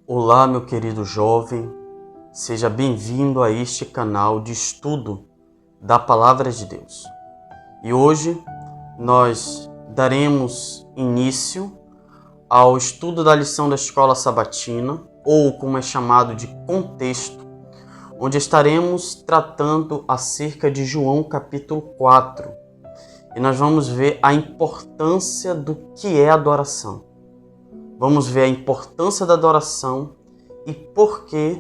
Olá, meu querido jovem, seja bem-vindo a este canal de estudo da Palavra de Deus. E hoje nós daremos início ao estudo da lição da Escola Sabatina, ou como é chamado de contexto, onde estaremos tratando acerca de João capítulo 4. E nós vamos ver a importância do que é adoração. Vamos ver a importância da adoração e por que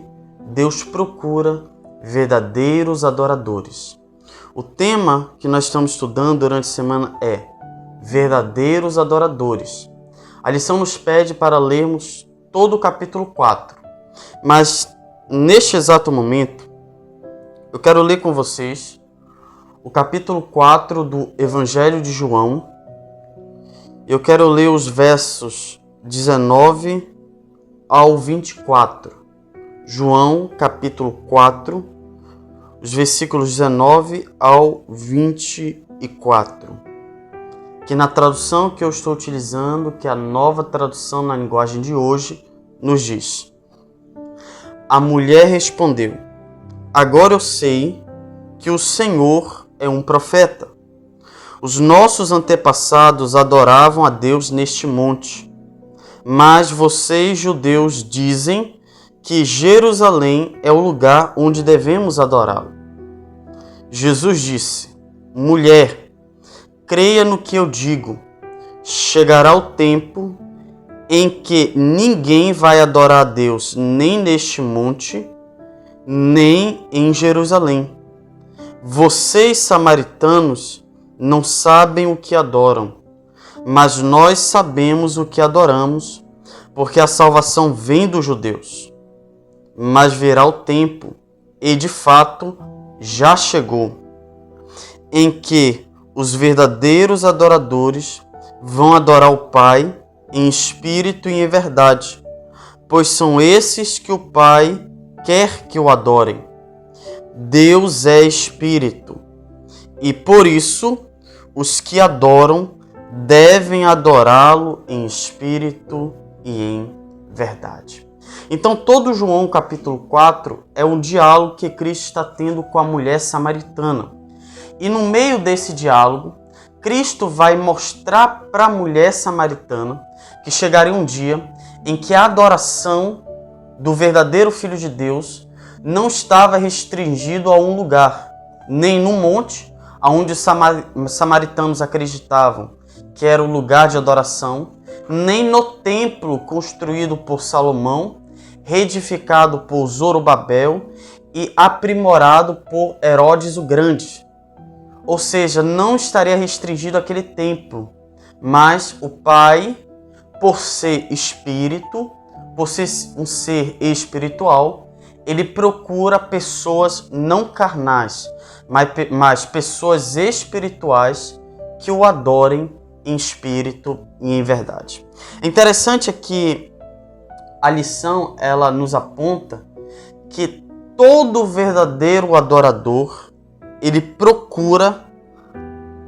Deus procura verdadeiros adoradores. O tema que nós estamos estudando durante a semana é verdadeiros adoradores. A lição nos pede para lermos todo o capítulo 4. Mas neste exato momento, eu quero ler com vocês o capítulo 4 do Evangelho de João. Eu quero ler os versos 19 ao 24. João, capítulo 4, os versículos 19 ao 24. Que na tradução que eu estou utilizando, que é a nova tradução na linguagem de hoje, nos diz: A mulher respondeu: Agora eu sei que o Senhor é um profeta. Os nossos antepassados adoravam a Deus neste monte. Mas vocês, judeus, dizem que Jerusalém é o lugar onde devemos adorá-lo. Jesus disse: Mulher, creia no que eu digo. Chegará o tempo em que ninguém vai adorar a Deus nem neste monte, nem em Jerusalém. Vocês, samaritanos, não sabem o que adoram. Mas nós sabemos o que adoramos, porque a salvação vem dos judeus. Mas virá o tempo, e de fato já chegou, em que os verdadeiros adoradores vão adorar o Pai em espírito e em verdade, pois são esses que o Pai quer que o adorem. Deus é espírito, e por isso os que adoram devem adorá-lo em espírito e em verdade. Então, todo João capítulo 4 é um diálogo que Cristo está tendo com a mulher samaritana. E no meio desse diálogo, Cristo vai mostrar para a mulher samaritana que chegaria um dia em que a adoração do verdadeiro Filho de Deus não estava restringido a um lugar, nem no monte, onde os samaritanos acreditavam que era o lugar de adoração, nem no templo construído por Salomão, reedificado por Zorobabel e aprimorado por Herodes o Grande. Ou seja, não estaria restringido àquele templo, mas o Pai, por ser espírito, por ser um ser espiritual, ele procura pessoas não carnais, mas pessoas espirituais que o adorem em espírito e em verdade. É interessante que a lição ela nos aponta que todo verdadeiro adorador ele procura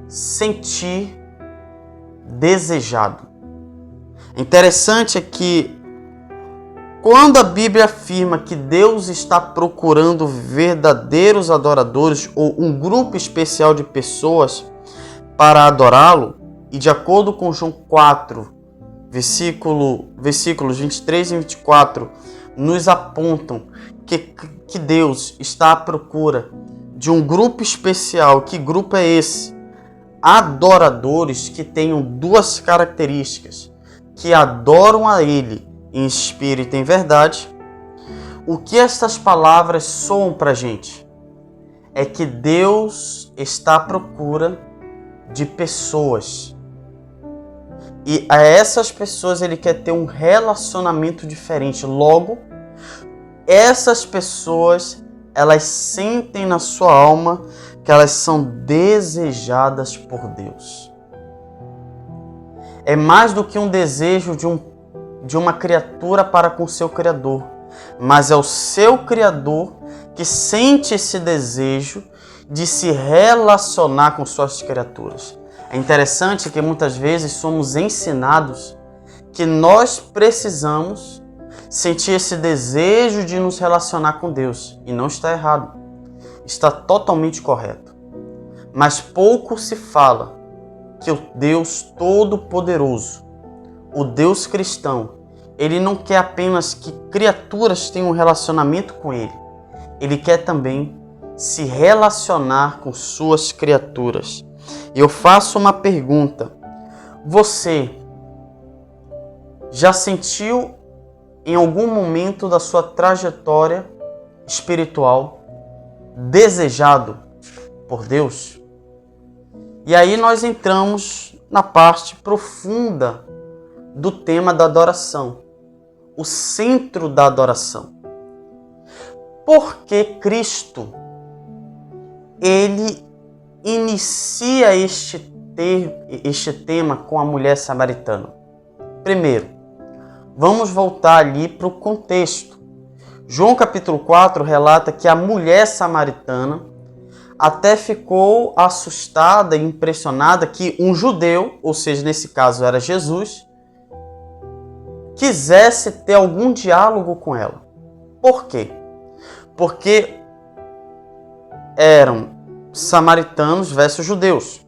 sentir desejado. É interessante que quando a Bíblia afirma que Deus está procurando verdadeiros adoradores ou um grupo especial de pessoas para adorá-lo, e de acordo com João 4, versículos 23 e 24, nos apontam que Deus está à procura de um grupo especial. Que grupo é esse? Adoradores que tenham duas características, que adoram a Ele em espírito e em verdade. O que estas palavras soam para a gente? É que Deus está à procura de pessoas. E a essas pessoas ele quer ter um relacionamento diferente. Logo, essas pessoas, elas sentem na sua alma que elas são desejadas por Deus. É mais do que um desejo de uma criatura para com seu Criador, mas é o seu Criador que sente esse desejo de se relacionar com suas criaturas. É interessante que muitas vezes somos ensinados que nós precisamos sentir esse desejo de nos relacionar com Deus. E não está errado. Está totalmente correto. Mas pouco se fala que o Deus Todo-Poderoso, o Deus cristão, Ele não quer apenas que criaturas tenham um relacionamento com Ele. Ele quer também se relacionar com suas criaturas. E eu faço uma pergunta. Você já sentiu em algum momento da sua trajetória espiritual desejado por Deus? E aí nós entramos na parte profunda do tema da adoração, o centro da adoração. Por que Cristo, Ele inicia este tema com a mulher samaritana? Primeiro, vamos voltar ali para o contexto. João capítulo 4 relata que a mulher samaritana até ficou assustada e impressionada que um judeu, ou seja, nesse caso era Jesus, quisesse ter algum diálogo com ela. Por quê? Porque eram samaritanos versus judeus.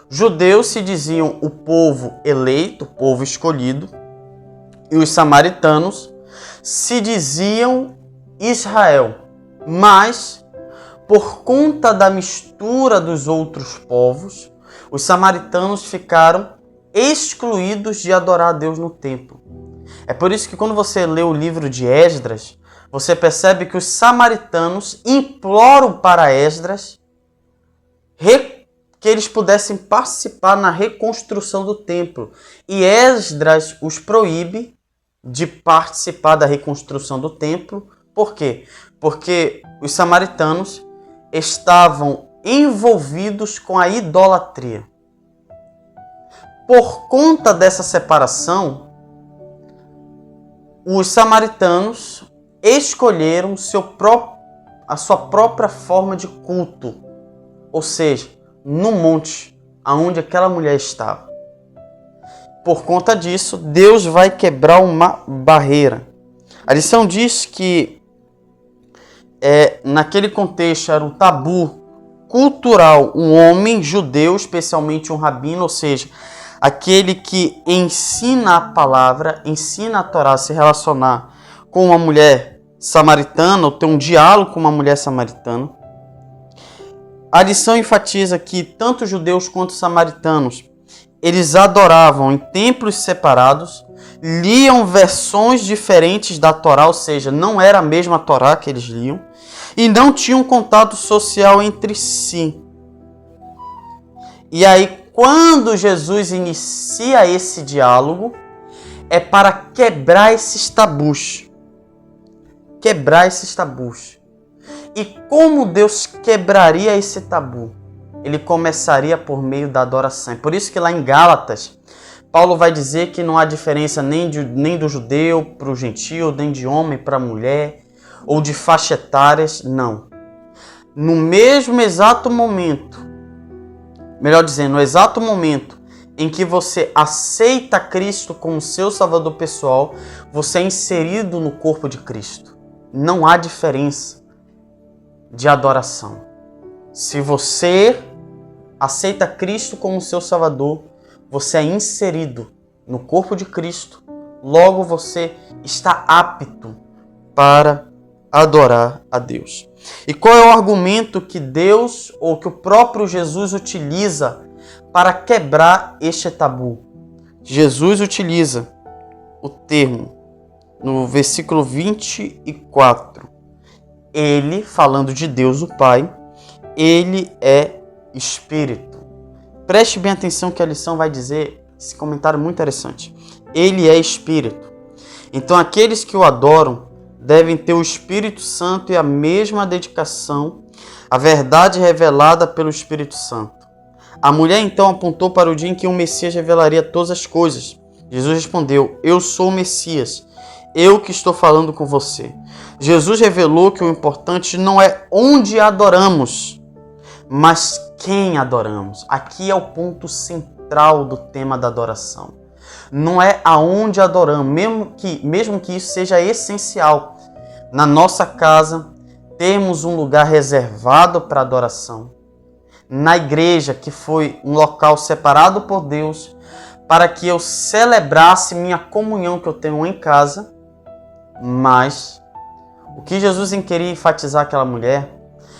Judeus se diziam o povo eleito, o povo escolhido, e os samaritanos se diziam Israel. Mas, por conta da mistura dos outros povos, os samaritanos ficaram excluídos de adorar a Deus no templo. É por isso que quando você lê o livro de Esdras, você percebe que os samaritanos imploram para Esdras que eles pudessem participar na reconstrução do templo. E Esdras os proíbe de participar da reconstrução do templo. Por quê? Porque os samaritanos estavam envolvidos com a idolatria. Por conta dessa separação, os samaritanos escolheram a sua própria forma de culto, ou seja, no monte aonde aquela mulher estava. Por conta disso, Deus vai quebrar uma barreira. A lição diz que naquele contexto era um tabu cultural um homem judeu, especialmente um rabino, ou seja, aquele que ensina a palavra, ensina a Torá a se relacionar com uma mulher samaritana, ou ter um diálogo com uma mulher samaritana. A lição enfatiza que tanto judeus quanto samaritanos, eles adoravam em templos separados, liam versões diferentes da Torá, ou seja, não era a mesma Torá que eles liam, e não tinham contato social entre si. E aí, quando Jesus inicia esse diálogo, é para quebrar esses tabus. Quebrar esses tabus. E como Deus quebraria esse tabu? Ele começaria por meio da adoração. É por isso que lá em Gálatas, Paulo vai dizer que não há diferença nem do judeu para o gentio, nem de homem para mulher, ou de faixa etárias, não. No mesmo exato momento, melhor dizendo, no exato momento em que você aceita Cristo como seu Salvador pessoal, você é inserido no corpo de Cristo. Não há diferença de adoração. Se você aceita Cristo como seu Salvador, você é inserido no corpo de Cristo. Logo você está apto para adorar a Deus. E qual é o argumento que Deus ou que o próprio Jesus utiliza para quebrar este tabu? Jesus utiliza o termo no versículo 24. Ele, falando de Deus o Pai, ele é Espírito. Preste bem atenção que a lição vai dizer esse comentário muito interessante. Ele é Espírito. Então aqueles que o adoram devem ter o Espírito Santo e a mesma dedicação à verdade revelada pelo Espírito Santo. A mulher então apontou para o dia em que o Messias revelaria todas as coisas. Jesus respondeu: eu sou o Messias, eu que estou falando com você. Jesus revelou que o importante não é onde adoramos, mas quem adoramos. Aqui é o ponto central do tema da adoração. não é aonde adoramos, mesmo que isso seja essencial. Na nossa casa, temos um lugar reservado para adoração. Na igreja, que foi um local separado por Deus, para que eu celebrasse minha comunhão que eu tenho em casa. Mas o que Jesus queria enfatizar aquela mulher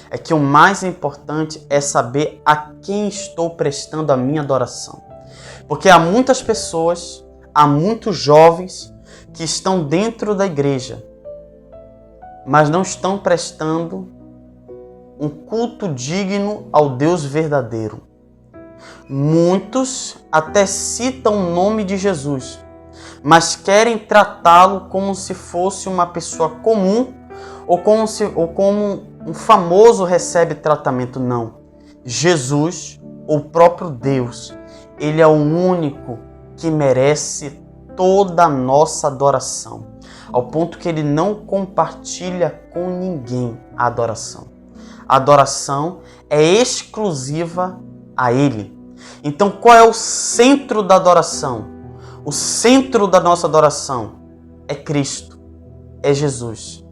é que o mais importante é saber a quem estou prestando a minha adoração. Porque há muitas pessoas, há muitos jovens que estão dentro da igreja, mas não estão prestando um culto digno ao Deus verdadeiro. Muitos até citam o nome de Jesus, mas querem tratá-lo como se fosse uma pessoa comum ou como um famoso recebe tratamento. Não. Jesus, o próprio Deus, ele é o único que merece toda a nossa adoração, ao ponto que ele não compartilha com ninguém a adoração. A adoração é exclusiva a ele. Então, qual é o centro da adoração? O centro da nossa adoração é Cristo, é Jesus.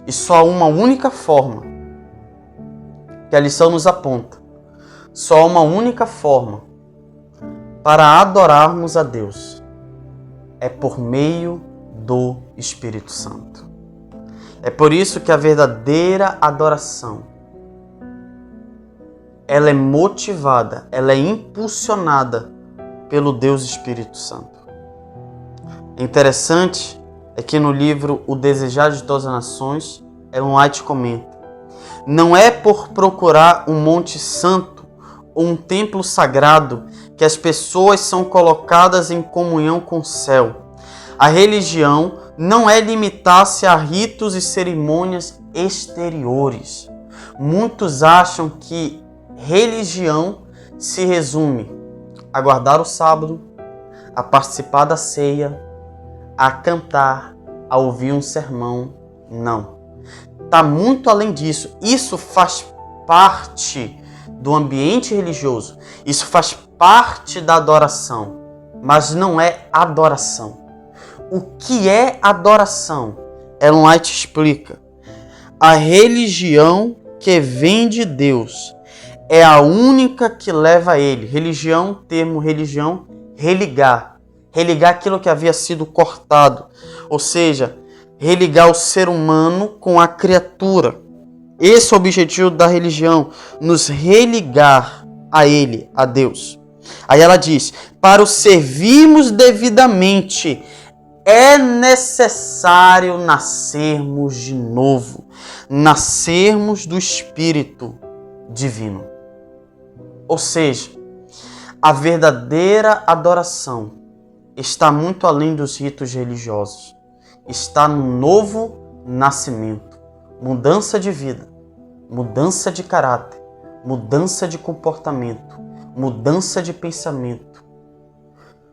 E só há uma única forma que a lição nos aponta. Só há uma única forma para adorarmos a Deus. É por meio do Espírito Santo. É por isso que a verdadeira adoração, ela é motivada, ela é impulsionada pelo Deus Espírito Santo. Interessante é que no livro O Desejar de Todas as Nações, Ellen White comenta: não é por procurar um monte santo ou um templo sagrado que as pessoas são colocadas em comunhão com o céu. A religião não é limitar-se a ritos e cerimônias exteriores. Muitos acham que religião se resume a guardar o sábado, a participar da ceia, a cantar, a ouvir um sermão. Não. Está muito além disso. Isso faz parte do ambiente religioso. Isso faz parte da adoração. Mas não é adoração. O que é adoração? Ellen White explica: a religião que vem de Deus é a única que leva a ele. Religião, termo religião, religar. Religar aquilo que havia sido cortado. Ou seja, religar o ser humano com a criatura. Esse é o objetivo da religião, nos religar a ele, a Deus. Aí ela diz: para o servirmos devidamente, é necessário nascermos de novo, nascermos do Espírito Divino. Ou seja, a verdadeira adoração está muito além dos ritos religiosos. Está no novo nascimento, mudança de vida, mudança de caráter, mudança de comportamento, mudança de pensamento,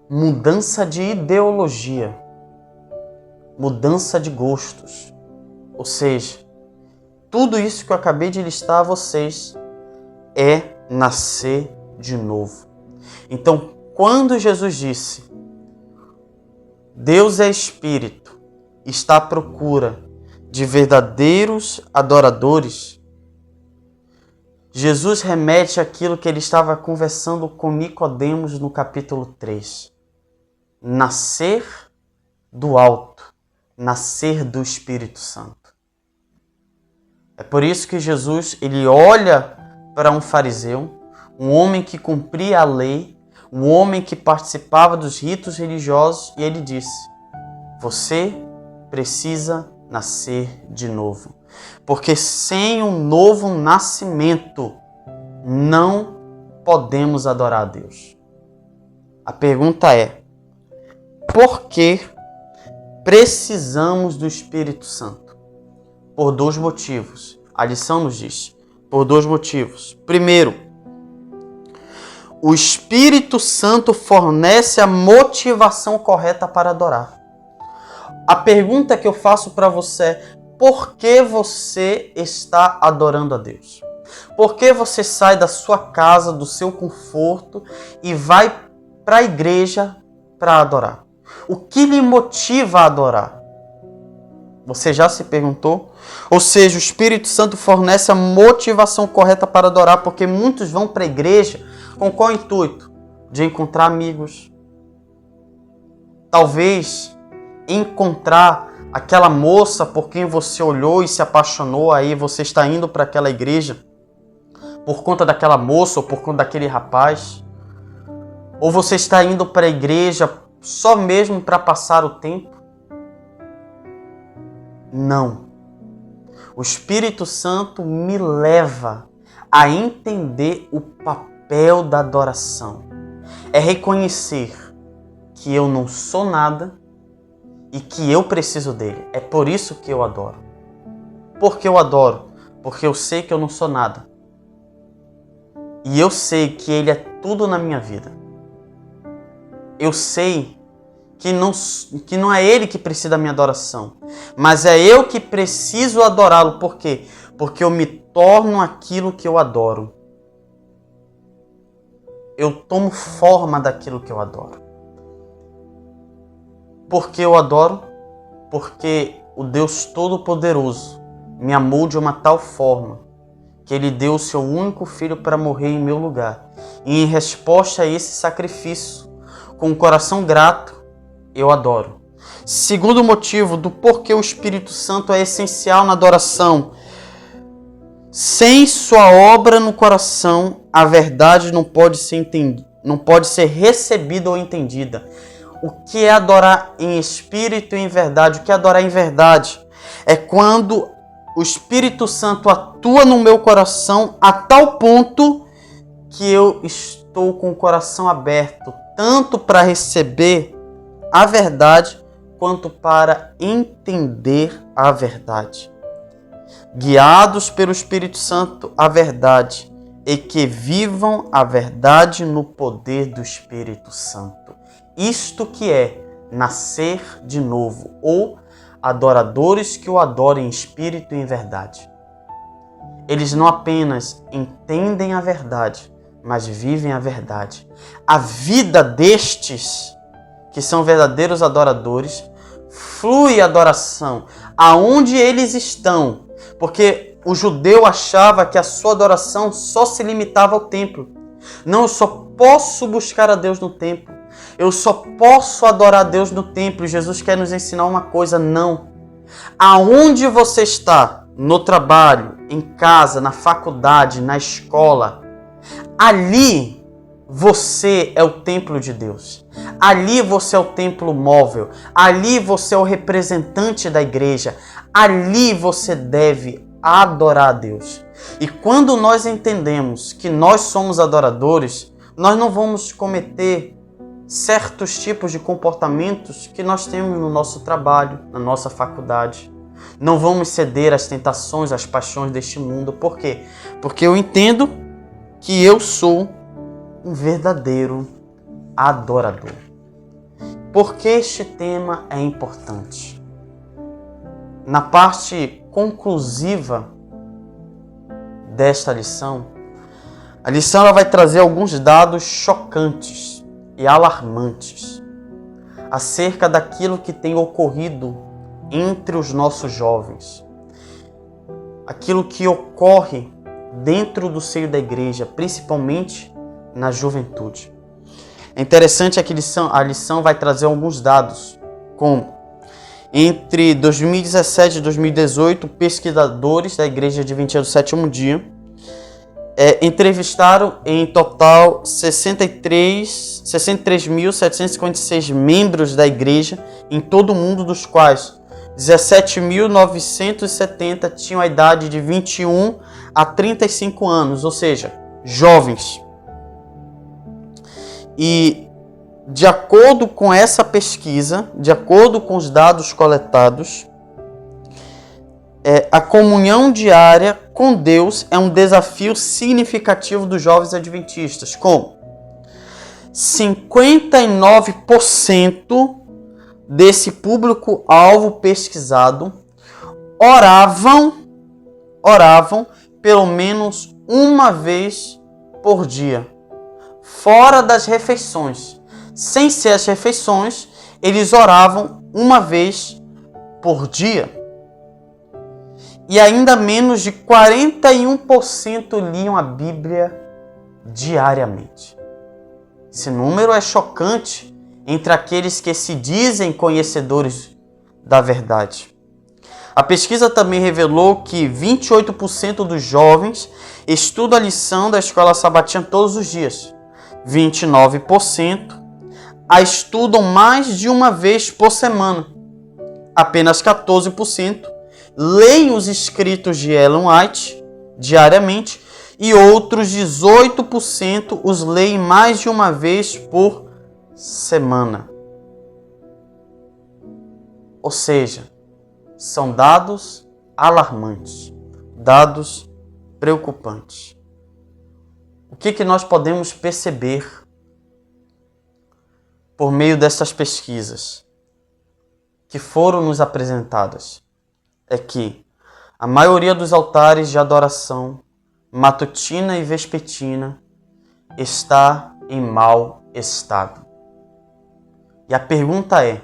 mudança de ideologia, mudança de gostos. Ou seja, tudo isso que eu acabei de listar a vocês é nascer de novo. Então, quando Jesus disse: Deus é Espírito, está à procura de verdadeiros adoradores, Jesus remete àquilo que ele estava conversando com Nicodemos no capítulo 3. Nascer do alto, nascer do Espírito Santo. É por isso que Jesus, ele olha para um fariseu, um homem que cumpria a lei, um homem que participava dos ritos religiosos, e ele disse: você precisa nascer de novo. Porque sem um novo nascimento, não podemos adorar a Deus. A pergunta é: por que precisamos do Espírito Santo? Por dois motivos. A lição nos diz: por dois motivos. Primeiro, o Espírito Santo fornece a motivação correta para adorar. A pergunta que eu faço para você é: por que você está adorando a Deus? Por que você sai da sua casa, do seu conforto e vai para a igreja para adorar? O que lhe motiva a adorar? Você já se perguntou? Ou seja, o Espírito Santo fornece a motivação correta para adorar, porque muitos vão para a igreja com qual intuito? De encontrar amigos. Talvez encontrar aquela moça por quem você olhou e se apaixonou, aí você está indo para aquela igreja por conta daquela moça ou por conta daquele rapaz. Ou você está indo para a igreja só mesmo para passar o tempo? Não. O Espírito Santo me leva a entender o papel da adoração. É reconhecer que eu não sou nada e que eu preciso dele. É por isso que eu adoro. Por que eu adoro? Porque eu sei que eu não sou nada. E eu sei que ele é tudo na minha vida. Eu sei que não é ele que precisa da minha adoração, mas é eu que preciso adorá-lo. Por quê? Porque eu me torno aquilo que eu adoro. Eu tomo forma daquilo que eu adoro. Por que eu adoro? Porque o Deus Todo-Poderoso me amou de uma tal forma que ele deu o seu único filho para morrer em meu lugar. E em resposta a esse sacrifício, com o coração grato, eu adoro. Segundo motivo do porquê o Espírito Santo é essencial na adoração. Sem sua obra no coração, a verdade não pode ser recebida ou entendida. O que é adorar em espírito e em verdade? O que é adorar em verdade? É quando o Espírito Santo atua no meu coração a tal ponto que eu estou com o coração aberto, tanto para receber a verdade, quanto para entender a verdade. Guiados pelo Espírito Santo à verdade, e que vivam a verdade no poder do Espírito Santo. Isto que é nascer de novo, ou adoradores que o adorem em espírito e em verdade. Eles não apenas entendem a verdade, mas vivem a verdade. A vida destes, que são verdadeiros adoradores, flui adoração aonde eles estão, porque o judeu achava que a sua adoração só se limitava ao templo. Não, eu só posso buscar a Deus no templo. Eu só posso adorar a Deus no templo. Jesus quer nos ensinar uma coisa, não. Aonde você está, no trabalho, em casa, na faculdade, na escola, ali você é o templo de Deus. Ali você é o templo móvel. Ali você é o representante da igreja. Ali você deve adorar a Deus. E quando nós entendemos que nós somos adoradores, nós não vamos cometer certos tipos de comportamentos que nós temos no nosso trabalho, na nossa faculdade. Não vamos ceder às tentações, às paixões deste mundo. Por quê? Porque eu entendo que eu sou um verdadeiro adorador. Por que este tema é importante? Na parte conclusiva desta lição, a lição ela vai trazer alguns dados chocantes e alarmantes acerca daquilo que tem ocorrido entre os nossos jovens, aquilo que ocorre dentro do seio da igreja, principalmente na juventude. É interessante que a lição vai trazer alguns dados, como entre 2017 e 2018, pesquisadores da Igreja Adventista do Sétimo Dia entrevistaram em total 63.756 membros da igreja em todo o mundo, dos quais 17.970 tinham a idade de 21 a 35 anos, ou seja, jovens. E de acordo com essa pesquisa, de acordo com os dados coletados, a comunhão diária com Deus é um desafio significativo dos jovens adventistas, com 59% desse público-alvo pesquisado oravam pelo menos uma vez por dia, fora das refeições. sem ser as refeições, eles oravam uma vez por dia. E ainda menos de 41% liam a Bíblia diariamente. Esse número é chocante entre aqueles que se dizem conhecedores da verdade. A pesquisa também revelou que 28% dos jovens estudam a lição da escola sabatina todos os dias. 29% a estudam mais de uma vez por semana. Apenas 14% leem os escritos de Ellen White diariamente e outros 18% os leem mais de uma vez por semana. Ou seja, são dados alarmantes, dados preocupantes. O que nós podemos perceber por meio dessas pesquisas que foram nos apresentadas? É que a maioria dos altares de adoração matutina e vespertina está em mau estado. E a pergunta é: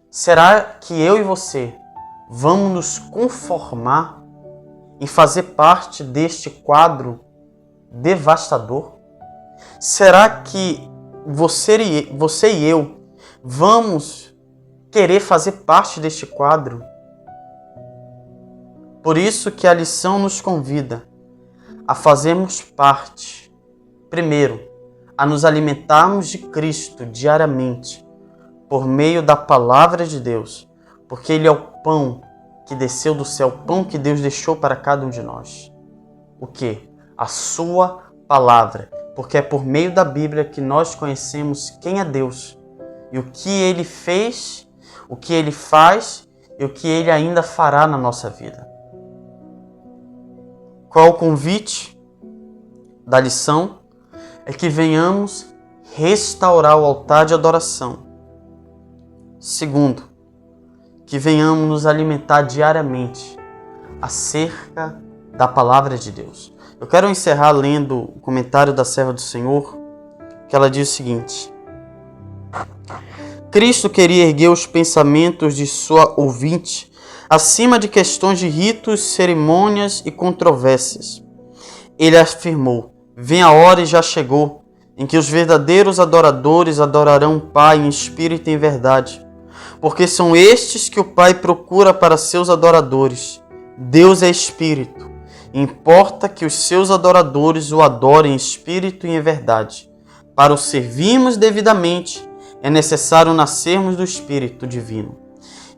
será que eu e você vamos nos conformar em fazer parte deste quadro devastador? Será que você e eu vamos querer fazer parte deste quadro? Por isso que a lição nos convida a fazermos parte, primeiro, a nos alimentarmos de Cristo diariamente, por meio da palavra de Deus, porque Ele é o pão que desceu do céu, o pão que Deus deixou para cada um de nós. O quê? A sua palavra, porque é por meio da Bíblia que nós conhecemos quem é Deus e o que Ele fez, o que Ele faz e o que Ele ainda fará na nossa vida. Qual o convite da lição? É que venhamos restaurar o altar de adoração. Segundo, que venhamos nos alimentar diariamente acerca da palavra de Deus. Eu quero encerrar lendo o comentário da serva do Senhor, que ela diz o seguinte: Cristo queria erguer os pensamentos de sua ouvinte acima de questões de ritos, cerimônias e controvérsias. Ele afirmou: vem a hora e já chegou, em que os verdadeiros adoradores adorarão o Pai em espírito e em verdade, porque são estes que o Pai procura para seus adoradores. Deus é espírito, e importa que os seus adoradores o adorem em espírito e em verdade. Para o servirmos devidamente, é necessário nascermos do Espírito Divino.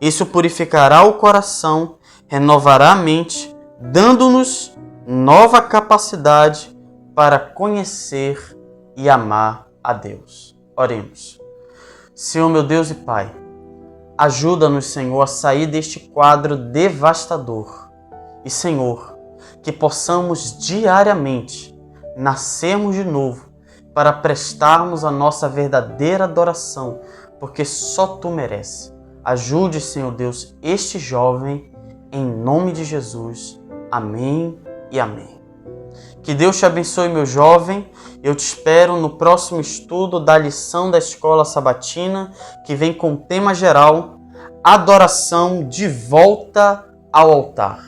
Isso purificará o coração, renovará a mente, dando-nos nova capacidade para conhecer e amar a Deus. Oremos. Senhor, meu Deus e Pai, ajuda-nos, Senhor, a sair deste quadro devastador. E, Senhor, que possamos diariamente nascermos de novo para prestarmos a nossa verdadeira adoração, porque só Tu mereces. Ajude, Senhor Deus, este jovem, em nome de Jesus. Amém e amém. Que Deus te abençoe, meu jovem. Eu te espero no próximo estudo da lição da Escola Sabatina, que vem com o tema geral: Adoração de volta ao altar.